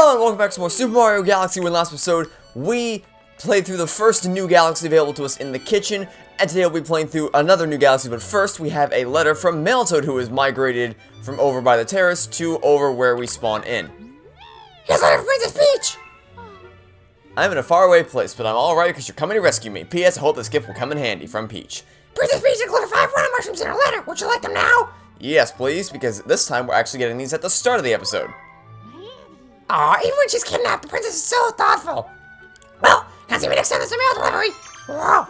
Hello and welcome back to more Super Mario Galaxy. In last episode, we played through the first new galaxy available to us in the kitchen, and today we'll be playing through another new galaxy, but first we have a letter from Mailtoad, who has migrated from over by the terrace to over where we spawn in. Here's a letter from Princess Peach! I'm in a faraway place, but I'm alright because you're coming to rescue me. P.S. I hope this gift will come in handy, from Peach. Princess Peach included 5 running mushrooms in her letter. Would you like them now? Yes, please, because this time we're actually getting these at the start of the episode. Aw, even when she's kidnapped, the princess is so thoughtful. Well, can see me next time there's a mail delivery. Whoa.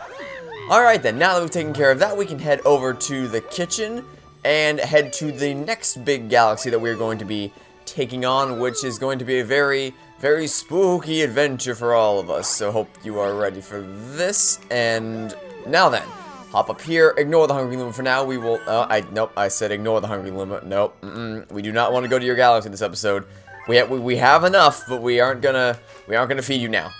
Alright then, now that we've taken care of that, we can head over to the kitchen and head to the next big galaxy that we're going to be taking on, which is going to be a very, very spooky adventure for all of us. So hope you are ready for this. And now then, hop up here, ignore the Hungry Luma for now. We will, nope, I said ignore the Hungry Luma. Nope, we do not want to go to your galaxy this episode. We have enough, but we aren't gonna feed you now.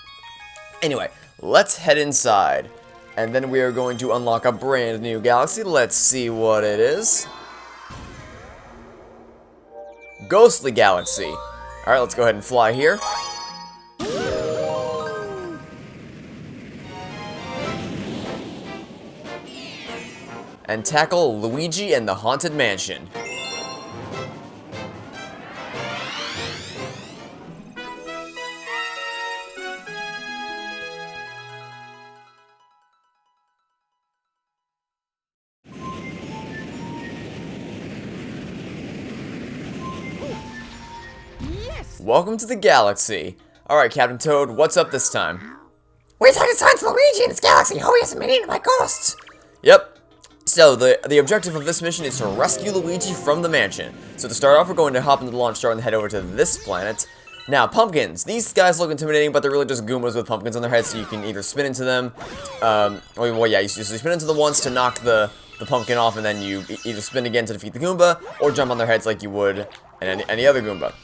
Anyway, let's head inside, and then we are going to unlock a brand new galaxy. Let's see what it is. Ghostly Galaxy. All right, let's go ahead and fly here. And tackle Luigi and the Haunted Mansion. Welcome to the galaxy. Alright, Captain Toad, what's up this time? We're trying to find Luigi in this galaxy. Oh, he hasn't been eaten by ghosts. Yep. So, the objective of this mission is to rescue Luigi from the mansion. So to start off, we're going to hop into the launch star and head over to this planet. Now, pumpkins. These guys look intimidating, but they're really just Goombas with pumpkins on their heads, so you can either spin into them. Well, yeah, you spin into them once to knock the pumpkin off, and then you either spin again to defeat the Goomba, or jump on their heads like you would in any other Goomba.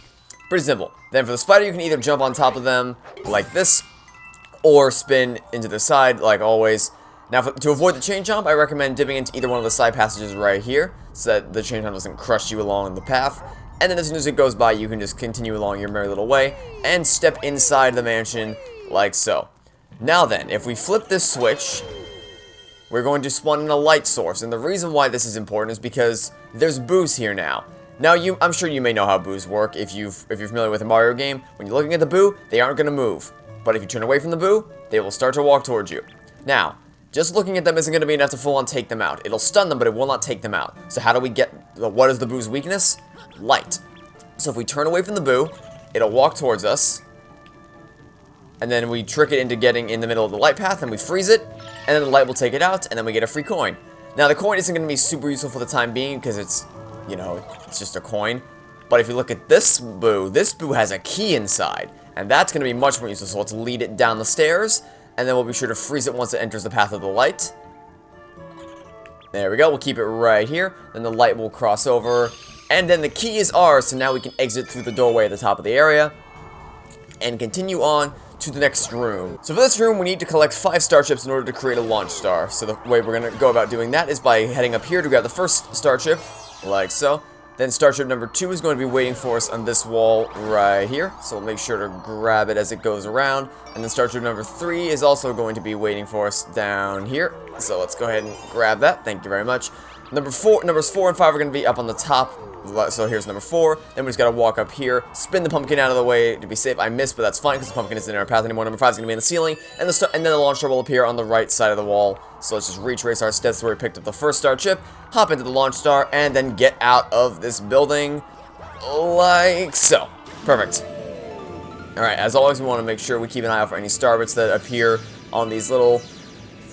Pretty simple. Then for the spider, you can either jump on top of them like this, or spin into the side like always. Now, to avoid the chain jump, I recommend dipping into either one of the side passages right here, so that the chain jump doesn't crush you along the path. And then as soon as it goes by, you can just continue along your merry little way, and step inside the mansion like so. Now then, if we flip this switch, we're going to spawn in a light source, and the reason why this is important is because there's boos here now. Now, I'm sure you may know how boos work if you're familiar with a Mario game. When you're looking at the boo, they aren't going to move. But if you turn away from the boo, they will start to walk towards you. Now, just looking at them isn't going to be enough to full-on take them out. It'll stun them, but it will not take them out. So how do we what is the boo's weakness? Light. So if we turn away from the boo, it'll walk towards us. And then we trick it into getting in the middle of the light path, and we freeze it. And then the light will take it out, and then we get a free coin. Now, the coin isn't going to be super useful for the time being, because it's, you know, it's just a coin. But if you look at this boo has a key inside, and that's going to be much more useful. So let's lead it down the stairs, and then we'll be sure to freeze it once it enters the path of the light. There we go, we'll keep it right here, then the light will cross over, and then the key is ours, so now we can exit through the doorway at the top of the area, and continue on to the next room. So for this room, we need to collect 5 star chips in order to create a launch star. So the way we're going to go about doing that is by heading up here to grab the first star chip, like so. Then star chip number 2 is going to be waiting for us on this wall right here. So we'll make sure to grab it as it goes around. And then star chip number 3 is also going to be waiting for us down here. So let's go ahead and grab that. Thank you very much. Numbers 4 and 5 are going to be up on the top. So here's number 4. Then we just got to walk up here, spin the pumpkin out of the way to be safe. I missed, but that's fine because the pumpkin isn't in our path anymore. Number 5 is going to be in the ceiling, and then the launch star will appear on the right side of the wall. So let's just retrace our steps where we picked up the first star chip, hop into the launch star, and then get out of this building like so. Perfect. Alright, as always, we want to make sure we keep an eye out for any star bits that appear on these little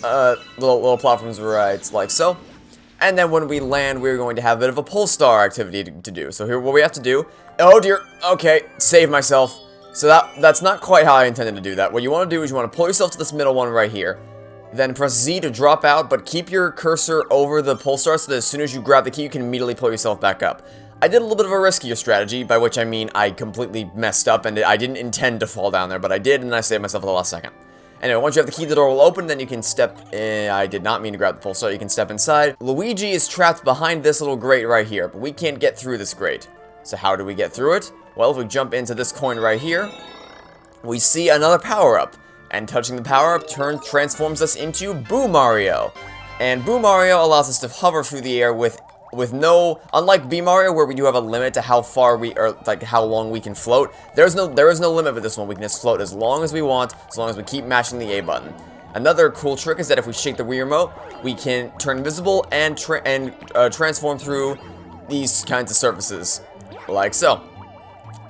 platforms right like so. And then when we land, we're going to have a bit of a pull star activity to do. So here, what we have to do... Oh dear, okay, save myself. So that's not quite how I intended to do that. What you want to do is you want to pull yourself to this middle one right here. Then press Z to drop out, but keep your cursor over the pull star so that as soon as you grab the key, you can immediately pull yourself back up. I did a little bit of a riskier strategy, by which I mean I completely messed up, and I didn't intend to fall down there, but I did, and I saved myself at the last second. Anyway, once you have the key, the door will open, then you can step in. I did not mean to grab the pull star, you can step inside. Luigi is trapped behind this little grate right here, but we can't get through this grate. So how do we get through it? Well, if we jump into this coin right here, we see another power-up. And touching the power-up transforms us into Boo Mario. And Boo Mario allows us to hover through the air with no, unlike B Mario where we do have a limit to how far like how long we can float, there is no limit with this one. We can just float as long as we want, as long as we keep mashing the A button. Another cool trick is that if we shake the Wii Remote, we can turn invisible and transform through these kinds of surfaces, like so.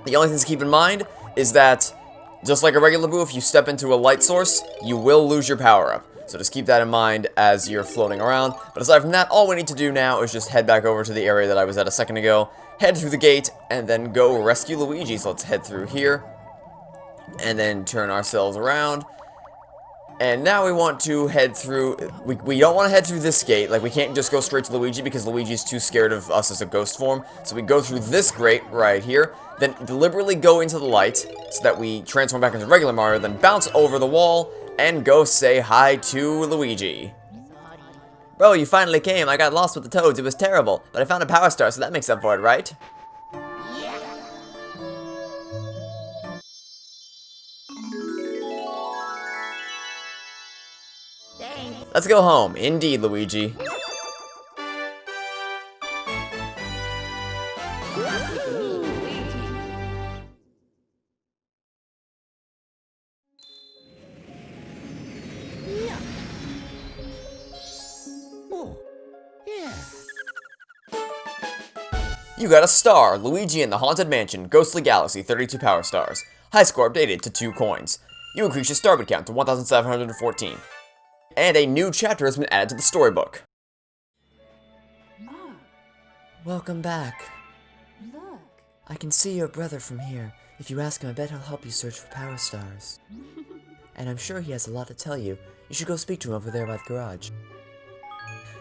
The only thing to keep in mind is that, just like a regular Boo, if you step into a light source, you will lose your power-up. So just keep that in mind as you're floating around. But aside from that, all we need to do now is just head back over to the area that I was at a second ago, head through the gate, and then go rescue Luigi. So let's head through here, and then turn ourselves around. And now we want to head through, we don't want to head through this gate, like we can't just go straight to Luigi because Luigi's too scared of us as a ghost form. So we go through this grate right here, then deliberately go into the light so that we transform back into regular Mario, then bounce over the wall and go say hi to Luigi. Bro, you finally came. I got lost with the toads, it was terrible, but I found a power star, so that makes up for it, right? Let's go home. Indeed, Luigi. You got a star. Luigi in the Haunted Mansion. Ghostly Galaxy. 32 power stars. High score updated to 2 coins. You increase your starbit count to 1,714. And a new chapter has been added to the storybook. Welcome back. Look. I can see your brother from here. If you ask him, I bet he'll help you search for power stars. And I'm sure he has a lot to tell you. You should go speak to him over there by the garage.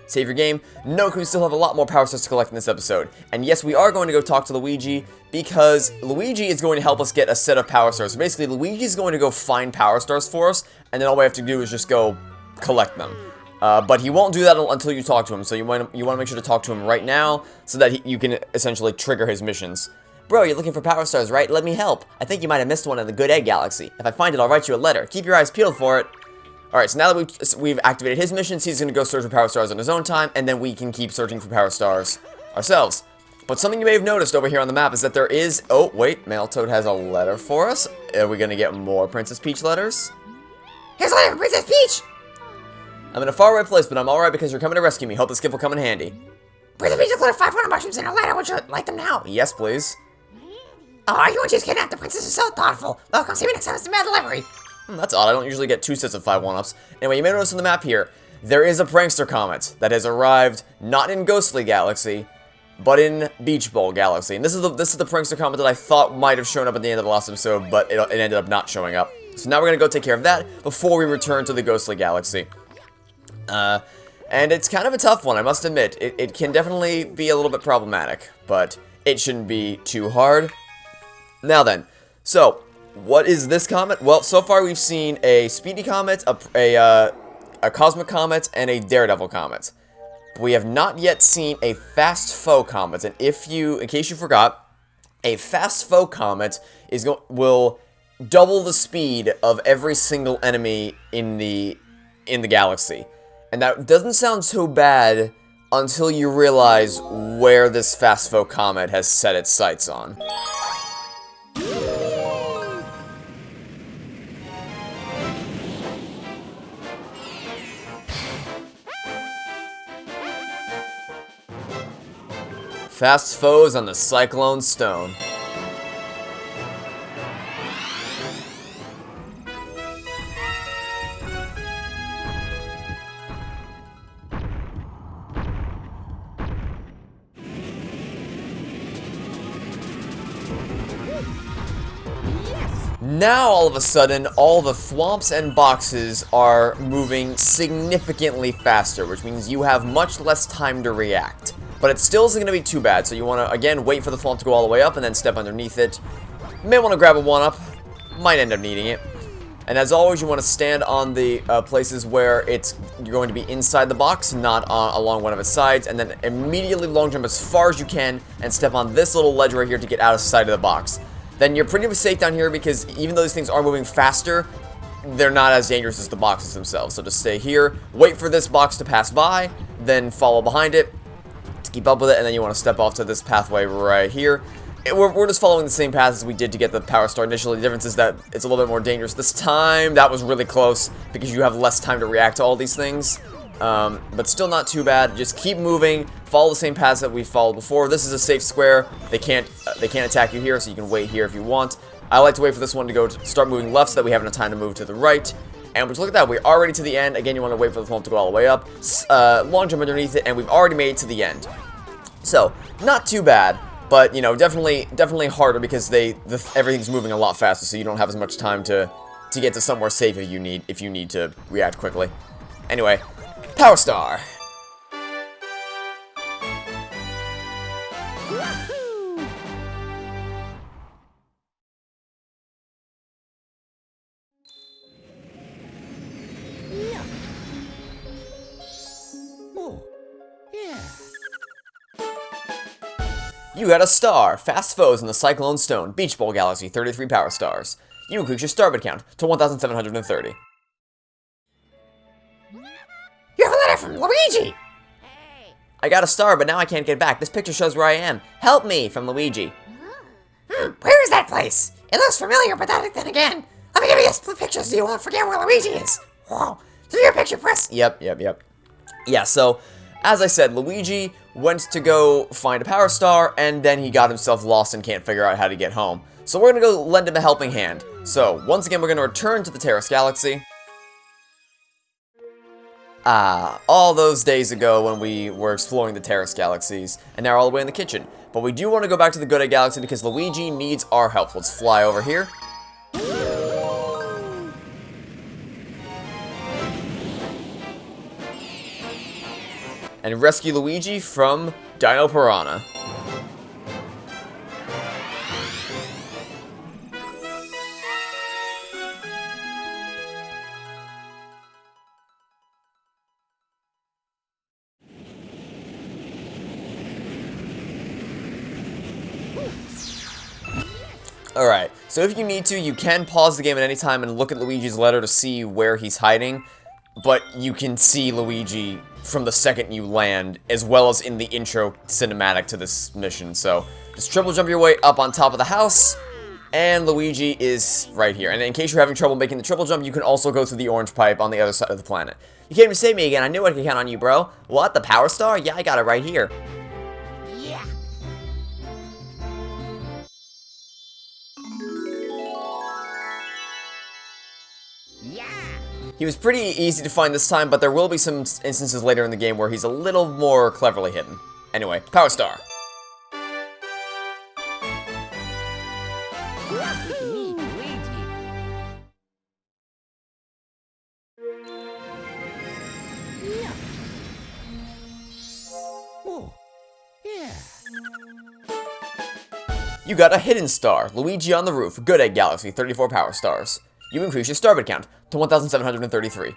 Save your game. Note we still have a lot more power stars to collect in this episode. And yes, we are going to go talk to Luigi, because Luigi is going to help us get a set of power stars. So basically, Luigi is going to go find power stars for us, and then all we have to do is just go collect them. But he won't do that until you talk to him, so you want to make sure to talk to him right now, so that you can essentially trigger his missions. Bro, you're looking for power stars, right? Let me help. I think you might have missed one in the Good Egg Galaxy. If I find it, I'll write you a letter. Keep your eyes peeled for it. Alright, so now that we've activated his missions, he's going to go search for power stars on his own time, and then we can keep searching for power stars ourselves. But something you may have noticed over here on the map is that there is... Oh, wait, Mailtoad has a letter for us. Are we going to get more Princess Peach letters? Here's a letter from Princess Peach! I'm in a faraway place, but I'm alright because you're coming to rescue me. Hope this gift will come in handy. Princess Peach included 500 mushrooms in her letter. Would you like them now? Yes, please. Oh, you and she's kidnapped. The princess is so thoughtful. Well, come see me next time it's the mail delivery. That's odd. I don't usually get 2 sets of 5 1-ups. Anyway, you may notice on the map here, there is a prankster comet that has arrived not in Ghostly Galaxy, but in Beach Bowl Galaxy. And this is the prankster comet that I thought might have shown up at the end of the last episode, but it ended up not showing up. So now we're going to go take care of that before we return to the Ghostly Galaxy. And it's kind of a tough one, I must admit. It can definitely be a little bit problematic, but it shouldn't be too hard. Now then, so... what is this comet? Well, so far we've seen a Speedy Comet, a Cosmic Comet, and a Daredevil Comet. But we have not yet seen a Fast Foe Comet, and in case you forgot, a Fast Foe Comet will double the speed of every single enemy in the galaxy. And that doesn't sound so bad until you realize where this Fast Foe Comet has set its sights on. Fast foes on the Cyclone Stone. Now, all of a sudden, all the thwomps and boxes are moving significantly faster, which means you have much less time to react. But it still isn't going to be too bad, so you want to, again, wait for the thwomp to go all the way up and then step underneath it. You may want to grab a 1-up. Might end up needing it. And as always, you want to stand on the places where you're going to be inside the box, not along one of its sides, and then immediately long jump as far as you can and step on this little ledge right here to get out of sight of the box. Then you're pretty much safe down here because even though these things are moving faster, they're not as dangerous as the boxes themselves. So just stay here, wait for this box to pass by, then follow behind it to keep up with it, and then you want to step off to this pathway right here. We're just following the same path as we did to get the Power Star initially. The difference is that it's a little bit more dangerous this time. That was really close because you have less time to react to all these things. But still not too bad. Just keep moving. Follow the same paths that we followed before. This is a safe square. They can't attack you here, so you can wait here if you want. I like to wait for this one to start moving left so that we have enough time to move to the right. And just look at that. We're already to the end. Again, you want to wait for the phone to go all the way up. Long jump underneath it, and we've already made it to the end. So, not too bad. But, you know, definitely harder because everything's moving a lot faster, so you don't have as much time to get to somewhere safe if you need to react quickly. Anyway, Power Star. Oh, yeah. You got a star. Fast foes in the Cyclone Stone. Beach Bowl Galaxy, 33 Power Stars. You increase your starbit count to 1,730. You have a letter from Luigi! I got a star, but now I can't get back. This picture shows where I am. Help me, from Luigi. Where is that place? It looks familiar, but then again, let me give you a picture so you won't forget where Luigi is. Whoa, do your picture, press. Yep. Yeah, so, as I said, Luigi went to go find a Power Star, and then he got himself lost and can't figure out how to get home. So we're gonna go lend him a helping hand. So, once again, we're gonna return to the Terrace Galaxy. All those days ago when we were exploring the Terrace Galaxies, and now we're all the way in the kitchen. But we do want to go back to the Good Egg Galaxy because Luigi needs our help. Let's fly over here. And rescue Luigi from Dino Piranha. Alright, so if you need to, you can pause the game at any time and look at Luigi's letter to see where he's hiding, but you can see Luigi from the second you land, as well as in the intro cinematic to this mission. So, just triple jump your way up on top of the house, and Luigi is right here. And in case you're having trouble making the triple jump, you can also go through the orange pipe on the other side of the planet. You came to save me again. I knew I could count on you, bro. What, the Power Star? Yeah, I got it right here. Yeah. He was pretty easy to find this time, but there will be some instances later in the game where he's a little more cleverly hidden. Anyway, Power Star. Oh, yeah. You got a hidden star. Luigi on the roof. Good Egg Galaxy, 34 Power Stars. You increase your starbit count to 1,733.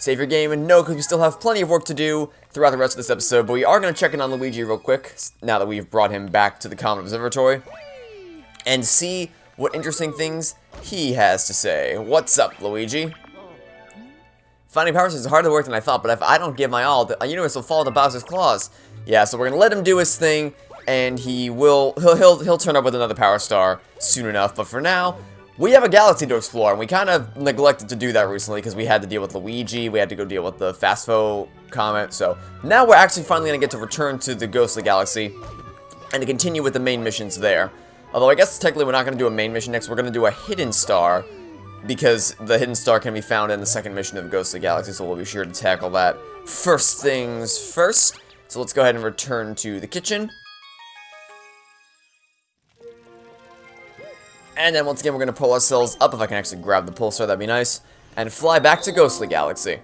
Save your game and no, because we still have plenty of work to do throughout the rest of this episode, but we are going to check in on Luigi real quick, now that we've brought him back to the Comet Observatory, and see what interesting things he has to say. What's up, Luigi? Finding Power Stars is harder work than I thought, but if I don't give my all, the universe will fall into Bowser's claws. Yeah, so we're going to let him do his thing, and he'll turn up with another Power Star soon enough, but for now, we have a galaxy to explore, and we kind of neglected to do that recently because we had to deal with Luigi, we had to go deal with the Fastfo Comet, so now we're actually finally going to get to return to the Ghostly Galaxy and to continue with the main missions there. Although I guess technically we're not going to do a main mission next, we're going to do a hidden star, because the hidden star can be found in the second mission of Ghostly Galaxy, so we'll be sure to tackle that first things first. So let's go ahead and return to the kitchen. And then once again, we're going to pull ourselves up. If I can actually grab the pulsar, that'd be nice. And fly back to Ghostly Galaxy.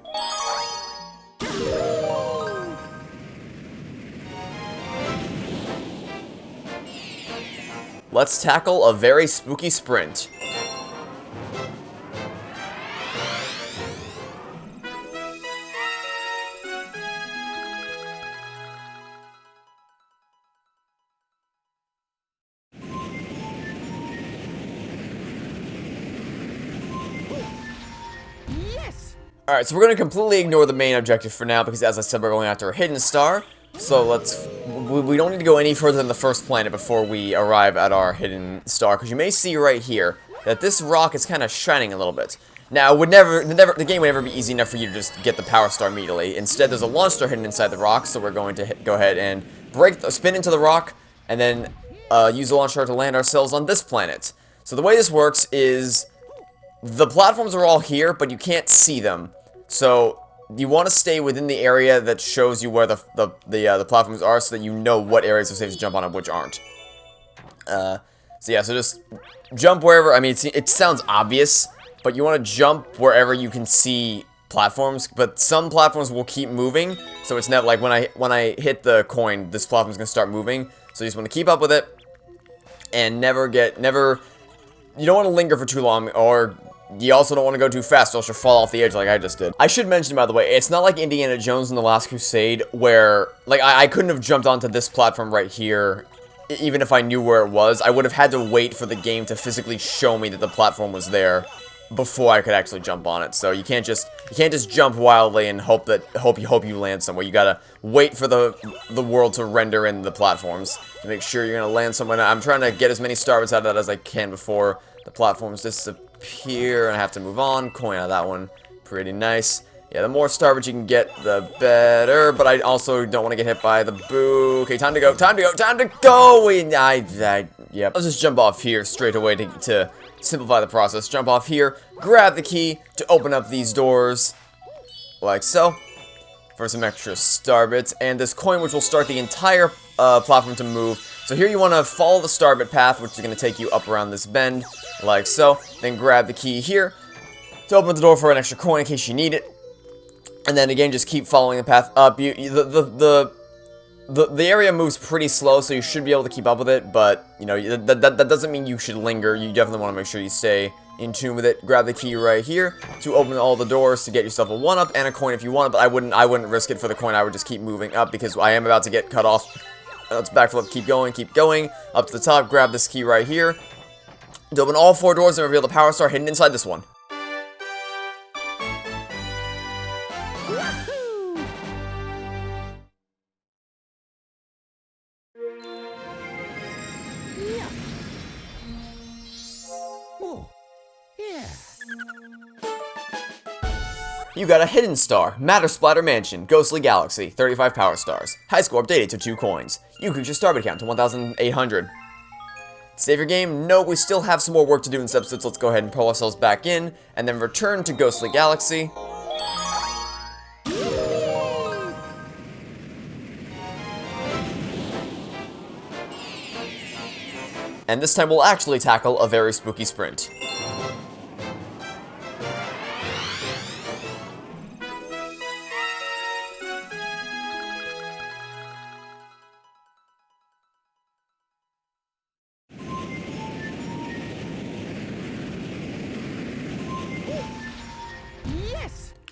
Let's tackle a very spooky sprint. Alright, so we're going to completely ignore the main objective for now, because as I said, we're going after a hidden star. So we don't need to go any further than the first planet before we arrive at our hidden star, because you may see right here that this rock is kind of shining a little bit. Now, the game would never be easy enough for you to just get the power star immediately. Instead, there's a launch star hidden inside the rock, so we're going to go ahead and spin into the rock, and then use the launch star to land ourselves on this planet. So the way this works is the platforms are all here, but you can't see them. So you want to stay within the area that shows you where the platforms are, so that you know what areas are safe to jump on and which aren't. So yeah, so just jump wherever. I mean, it sounds obvious, but you want to jump wherever you can see platforms. But some platforms will keep moving, so it's never like when I hit the coin, this platform's gonna start moving. So you just want to keep up with it, and never. You don't want to linger for too long, or you also don't want to go too fast, or else you'll fall off the edge like I just did. I should mention, by the way, it's not like Indiana Jones and the Last Crusade, where, like, I couldn't have jumped onto this platform right here, even if I knew where it was. I would have had to wait for the game to physically show me that the platform was there before I could actually jump on it. So you can't just jump wildly and hope you land somewhere. You gotta wait for the world to render in the platforms to make sure you're gonna land somewhere. I'm trying to get as many star bits out of that as I can before the platforms disappear, and I have to move on. Coin out of that one. Pretty nice. Yeah, the more star bits you can get, the better, but I also don't want to get hit by the boo. Okay, time to go, time to go, time to go! Yep. Let's just jump off here straight away to simplify the process. Jump off here, grab the key to open up these doors, like so, for some extra star bits, and this coin which will start the entire platform to move. So here you want to follow the star bit path, which is going to take you up around this bend, like so. Then grab the key here to open the door for an extra coin in case you need it. And then again, just keep following the path up. The area moves pretty slow, so you should be able to keep up with it, but, you know, that doesn't mean you should linger. You definitely want to make sure you stay in tune with it. Grab the key right here to open all the doors to get yourself a 1-up and a coin if you want, but I wouldn't risk it for the coin. I would just keep moving up, because I am about to get cut off. Let's backflip, keep going, up to the top, grab this key right here to open all 4 doors and reveal the power star hidden inside this one. You got a hidden star, Splatter Mansion, Ghostly Galaxy, 35 power stars. High score updated to 2 coins. You increase your starbit count to 1,800. Save your game? No, we still have some more work to do in this episode, so let's go ahead and pull ourselves back in, and then return to Ghostly Galaxy. And this time we'll actually tackle a very spooky sprint.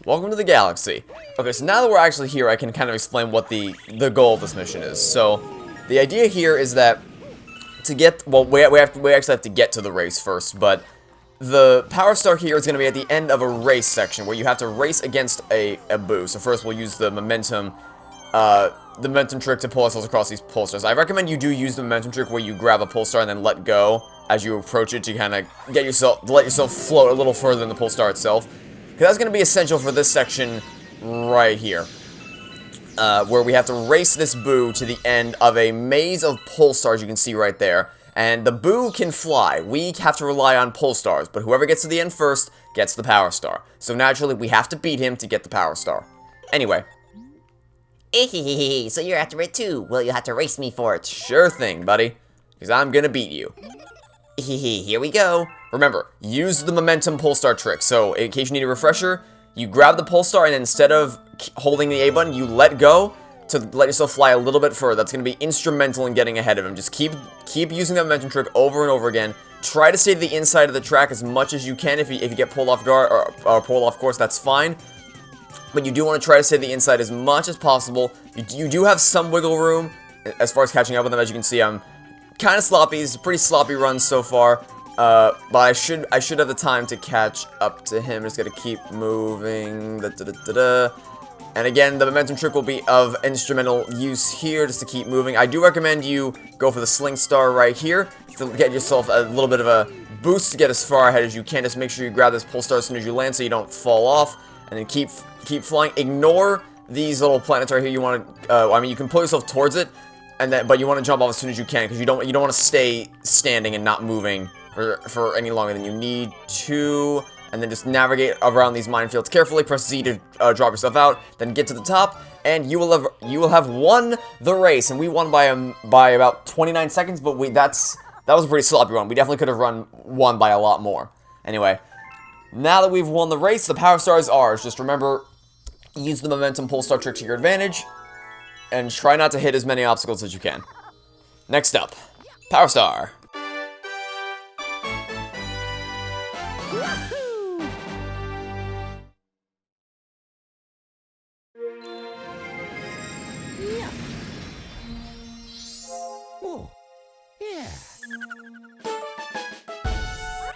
Welcome to the galaxy. Okay, so now that we're actually here, I can kind of explain what the goal of this mission is. So, the idea here is that to get, well, we actually have to get to the race first, but the power star here is going to be at the end of a race section where you have to race against a boo. So first we'll use the momentum trick to pull ourselves across these pole stars. I recommend you do use the momentum trick where you grab a pole star and then let go as you approach it to kind of let yourself float a little further than the pole star itself. Because that's going to be essential for this section right here, where we have to race this boo to the end of a maze of pole stars you can see right there. And the boo can fly. We have to rely on pole stars, but whoever gets to the end first gets the power star. So naturally, we have to beat him to get the power star. Anyway. So you're after it too? Well, you have to race me for it. Sure thing, buddy. Because I'm gonna beat you. Here we go. Remember, use the momentum pole star trick. So, in case you need a refresher, you grab the pole star and instead of holding the A button, you let go to let yourself fly a little bit further. That's going to be instrumental in getting ahead of him. Just keep using that momentum trick over and over again. Try to stay to the inside of the track as much as you can. If you get pulled off guard or pulled off course, that's fine. But you do want to try to stay to the inside as much as possible. You do have some wiggle room as far as catching up with them. As you can see, I'm kind of sloppy. It's a pretty sloppy run so far. But I should have the time to catch up to him. Just gotta keep moving. And again, the momentum trick will be of instrumental use here, just to keep moving. I do recommend you go for the Sling Star right here to get yourself a little bit of a boost to get as far ahead as you can. Just make sure you grab this Pole Star as soon as you land so you don't fall off, and then keep flying. Ignore these little planets right here. You want to, I mean, you can pull yourself towards it, but you want to jump off as soon as you can because you don't want to stay standing and not moving for any longer than you need to. And then just navigate around these minefields carefully. Press Z to drop yourself out. Then get to the top, and you will have won the race. And we won by about 29 seconds, but that was a pretty sloppy run. We definitely could have won by a lot more. Anyway, now that we've won the race, the Power Star is ours. Just remember, use the momentum Pole Star trick to your advantage, and try not to hit as many obstacles as you can. Next up, Power Star.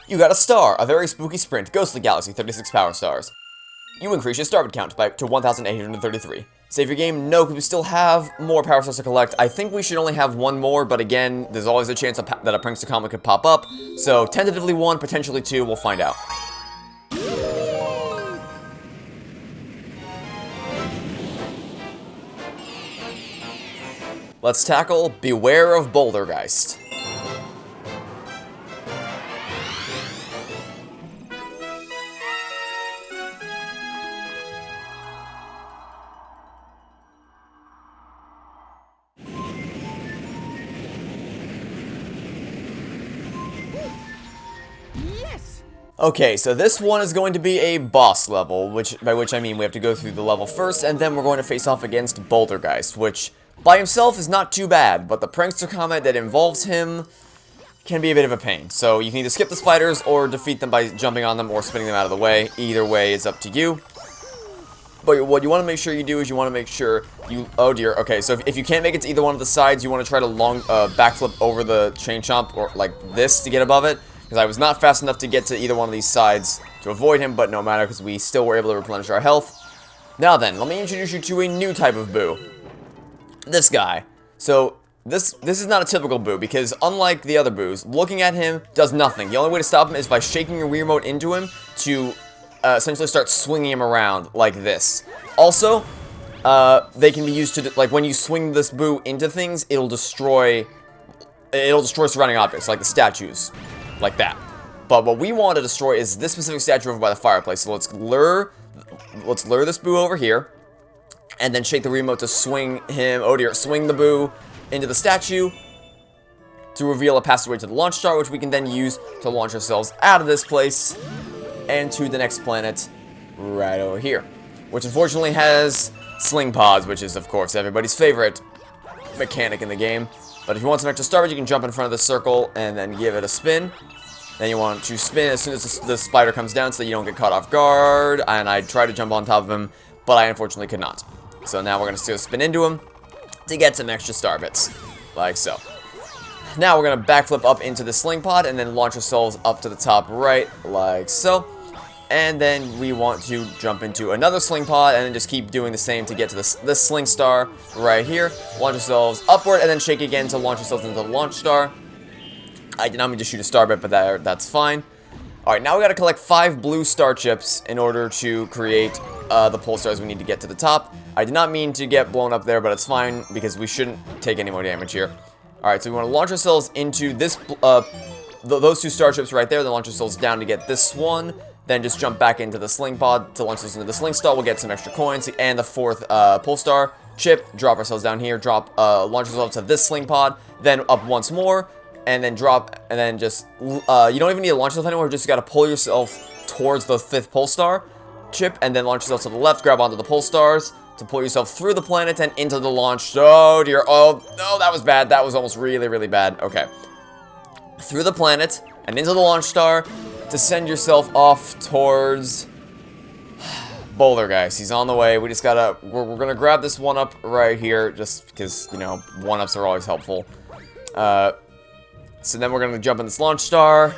You got a star, a very spooky sprint, ghostly galaxy, 36 power stars. You increase your starbit count to 1,833. Save your game? No, because we still have more power stars to collect. I think we should only have one more, but again, there's always a chance that a prankster comet could pop up. So, tentatively one, potentially two, we'll find out. Let's tackle Beware of Bouldergeist. Okay, so this one is going to be a boss level, by which I mean we have to go through the level first, and then we're going to face off against Bouldergeist, which by himself is not too bad, but the prankster comet that involves him can be a bit of a pain. So you can either skip the spiders or defeat them by jumping on them or spinning them out of the way. Either way is up to you. But what you want to make sure you do is you want to make sure you... Oh dear, okay, so if you can't make it to either one of the sides, you want to try to backflip over the chain chomp, or like this, to get above it. Because I was not fast enough to get to either one of these sides to avoid him, but no matter, because we still were able to replenish our health. Now then, let me introduce you to a new type of boo. This guy. So, this is not a typical boo, because unlike the other boos, looking at him does nothing. The only way to stop him is by shaking your Wii Remote into him to essentially start swinging him around like this. Also, they can be used to, like, when you swing this boo into things, it'll destroy surrounding objects, like the statues. Like that. But what we want to destroy is this specific statue over by the fireplace. So let's lure this boo over here, and then shake the remote to swing him. Oh dear, swing the boo into the statue to reveal a passageway to the launch star, which we can then use to launch ourselves out of this place and to the next planet right over here, which unfortunately has sling pods, which is of course everybody's favorite mechanic in the game. But if you want some extra starbit, you can jump in front of the circle and then give it a spin. Then you want to spin as soon as the spider comes down so that you don't get caught off guard. And I tried to jump on top of him, but I unfortunately could not. So now we're going to spin into him to get some extra starbits, like so. Now we're going to backflip up into the sling pod and then launch ourselves up to the top right, like so. And then we want to jump into another sling pod and then just keep doing the same to get to this sling star right here. Launch ourselves upward and then shake again to launch ourselves into the launch star. I did not mean to shoot a starbit, but that's fine. Alright, now we gotta collect 5 blue star chips in order to create the pole stars we need to get to the top. I did not mean to get blown up there, but it's fine because we shouldn't take any more damage here. Alright, so we want to launch ourselves into this, those 2 star chips right there, then launch ourselves down to get this one. Then just jump back into the sling pod to launch us into the sling star. We'll get some extra coins and the 4th pole star chip. Drop ourselves down here. Launch ourselves to this sling pod. Then up once more, and then drop, and then just you don't even need to launch yourself anywhere. You just got to pull yourself towards the 5th pole star chip, and then launch yourself to the left. Grab onto the pole stars to pull yourself through the planet and into the launch. Oh dear! Oh no, that was bad. That was almost really, really bad. Okay, through the planet and into the launch star to send yourself off towards Bouldergeist. He's on the way. We just gotta, we're gonna grab this 1-up right here, just because, you know, 1-ups are always helpful. So then we're gonna jump in this launch star,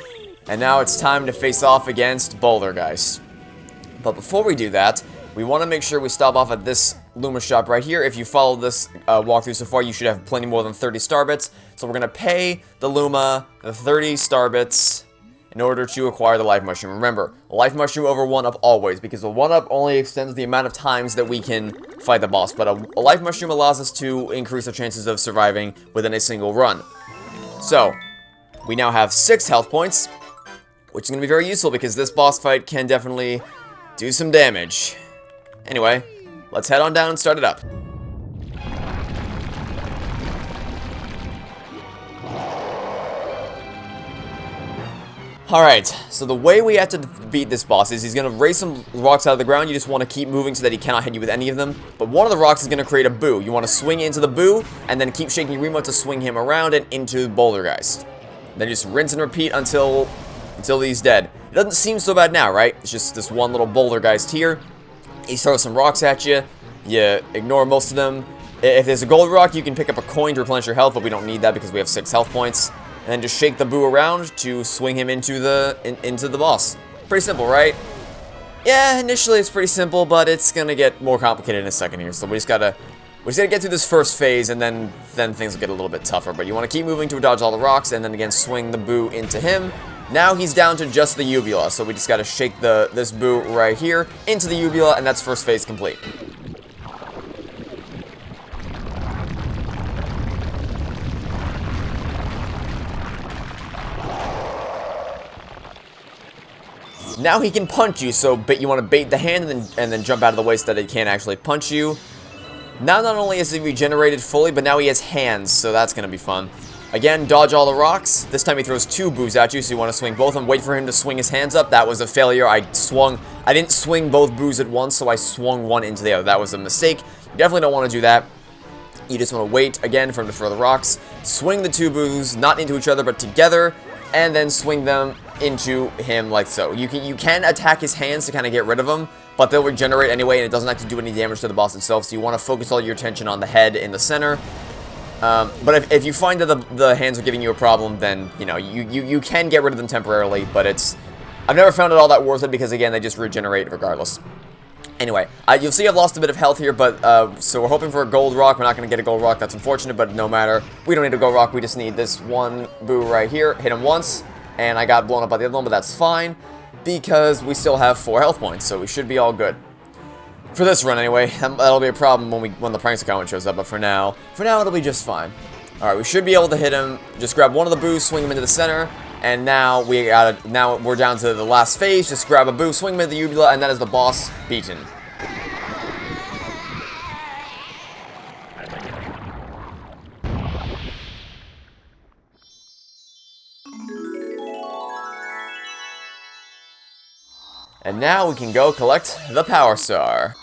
And now it's time to face off against Bouldergeist. But before we do that, we want to make sure we stop off at this Luma shop right here. If you follow this walkthrough so far, you should have plenty more than 30 star bits. So we're going to pay the Luma the 30 star bits in order to acquire the life mushroom. Remember, life mushroom over 1-up always, because the 1-up only extends the amount of times that we can fight the boss, but a life mushroom allows us to increase our chances of surviving within a single run. So, we now have 6 health points, which is going to be very useful because this boss fight can definitely do some damage. Anyway, let's head on down and start it up. Alright, so the way we have to beat this boss is he's going to raise some rocks out of the ground. You just want to keep moving so that he cannot hit you with any of them. But one of the rocks is going to create a boo. You want to swing into the boo, and then keep shaking your remote to swing him around and into Bouldergeist. Then just rinse and repeat until he's dead. It doesn't seem so bad now, right? It's just this one little Bouldergeist here. He throws some rocks at you. You ignore most of them. If there's a gold rock, you can pick up a coin to replenish your health, but we don't need that because we have 6 health points. And then just shake the boo around to swing him into the boss. Pretty simple, right? Yeah, initially it's pretty simple, but it's gonna get more complicated in a second here. So we just gotta get through this first phase, and then things will get a little bit tougher. But you want to keep moving to dodge all the rocks, and then again swing the boo into him. Now he's down to just the uvula, so we just gotta shake this boo right here into the uvula, and that's first phase complete. Now he can punch you, so you want to bait the hand and then jump out of the way so that he can't actually punch you. Now not only is he regenerated fully, but now he has hands, so that's going to be fun. Again, dodge all the rocks. This time he throws 2 boos at you, so you want to swing both of them. Wait for him to swing his hands up. That was a failure. I didn't swing both boos at once, so I swung one into the other. That was a mistake. You definitely don't want to do that. You just want to wait, again, for him to throw the rocks. Swing the 2 boos, not into each other, but together, and then swing them into him like so. You can attack his hands to kind of get rid of them, but they'll regenerate anyway, and it doesn't actually do any damage to the boss itself, so you want to focus all your attention on the head in the center. But if you find that the hands are giving you a problem, then, you know, you can get rid of them temporarily, but I've never found it all that worth it because, again, they just regenerate regardless. Anyway, you'll see I've lost a bit of health here, but, so we're hoping for a gold rock. We're not going to get a gold rock. That's unfortunate, but no matter. We don't need a gold rock. We just need this one boo right here. Hit him once, and I got blown up by the other one, but that's fine because we still have 4 health points, so we should be all good. For this run, anyway. That'll be a problem when the prankster comment shows up, but for now it'll be just fine. Alright, we should be able to hit him. Just grab one of the boos, swing him into the center, and now we're down to the last phase. Just grab a boo, swing him into the uvula, and that is the boss beaten. And now we can go collect the Power Star.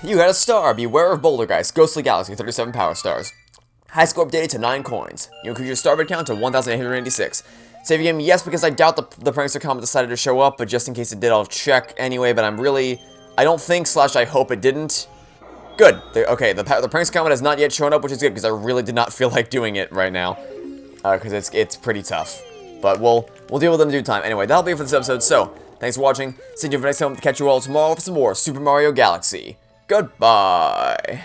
You got a star. Beware of Bouldergeist. Ghostly Galaxy, 37 Power Stars. High score updated to 9 coins. You increase your star bid count to 1,886. Save game, yes, because I doubt the prankster comment decided to show up, but just in case it did, I'll check anyway, but I don't think / I hope it didn't. Good. Okay, the prankster comment has not yet shown up, which is good, because I really did not feel like doing it right now. Because it's pretty tough. But we'll deal with it in due time. Anyway, that'll be it for this episode, so thanks for watching. See you for next time. Catch you all tomorrow for some more Super Mario Galaxy. Goodbye.